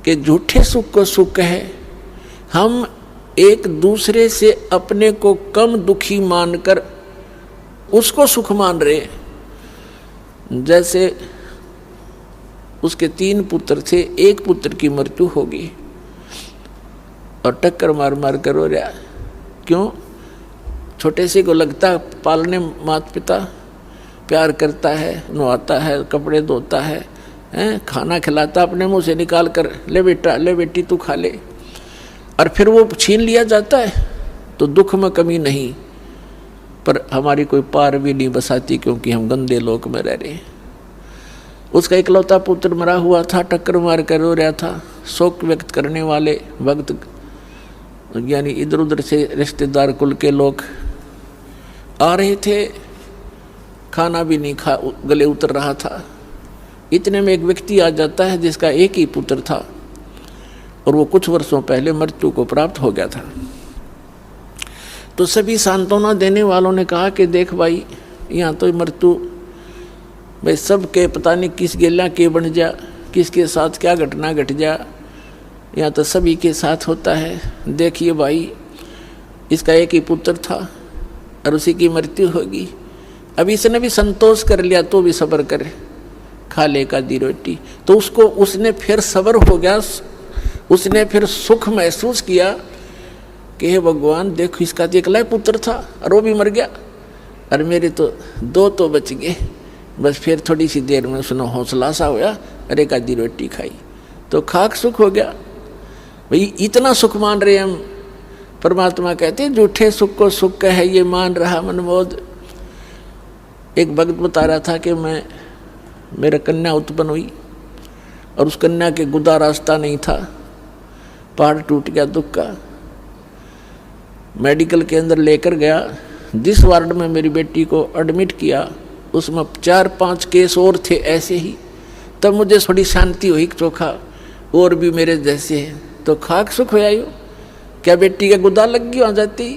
कि झूठे सुख को सुख है। हम एक दूसरे से अपने को कम दुखी मानकर उसको सुख मान रहे। जैसे उसके 3 पुत्र थे, एक पुत्र की मृत्यु होगी और टक्कर मार मार कर रो रहा। क्यों? छोटे से को लगता पालने माता पिता प्यार करता है, नहाता है, कपड़े धोता है, खाना खिलाता, अपने मुंह से निकाल कर ले बेटा ले बेटी तू खा ले, और फिर वो छीन लिया जाता है तो दुख में कमी नहीं, पर हमारी कोई पार भी नहीं बसाती क्योंकि हम गंदे लोक में रह रहे हैं। उसका इकलौता पुत्र मरा हुआ था, टक्कर मार कर रो रहा था। शोक व्यक्त करने वाले भक्त यानी इधर उधर से रिश्तेदार कुल के लोग आ रहे थे, खाना भी नहीं खा गले उतर रहा था। इतने में एक व्यक्ति आ जाता है जिसका एक ही पुत्र था और वो कुछ वर्षों पहले मृत्यु को प्राप्त हो गया था। तो सभी सांत्वना देने वालों ने कहा कि देख भाई, यहाँ तो मृत्यु भाई सबके पता नहीं किस गेला के बन जा, किसके साथ क्या घटना घट जा, यहाँ तो सभी के साथ होता है। देखिए भाई, इसका एक ही पुत्र था और उसी की मृत्यु होगी। अब इसने भी संतोष कर लिया तो भी सब्र करे, खा ले का दी रोटी। तो उसने फिर सब्र हो गया, उसने फिर सुख महसूस किया कि हे भगवान देखो, इसका तो एकला पुत्र था और वो भी मर गया और मेरे तो 2 तो बच गए। बस फिर थोड़ी सी देर में उसने हौसला सा होया, अरे का दी रोटी खाई तो खाक सुख हो गया। भाई इतना सुख मान रहे हम। परमात्मा कहते हैं झूठे सुख को सुख है ये मान रहा मनमोद। एक भक्त बता रहा था कि मेरा कन्या उत्पन्न हुई और उस कन्या के गुदा रास्ता नहीं था, पहाड़ टूट गया दुख का। मेडिकल के अंदर लेकर गया, जिस वार्ड में मेरी बेटी को एडमिट किया उसमें 4-5 केस और थे ऐसे ही। तब मुझे थोड़ी शांति हुई, चोखा और भी मेरे जैसे हैं। तो खाक सुख हो आयो, क्या बेटी का गुदा लग गई आ जाती।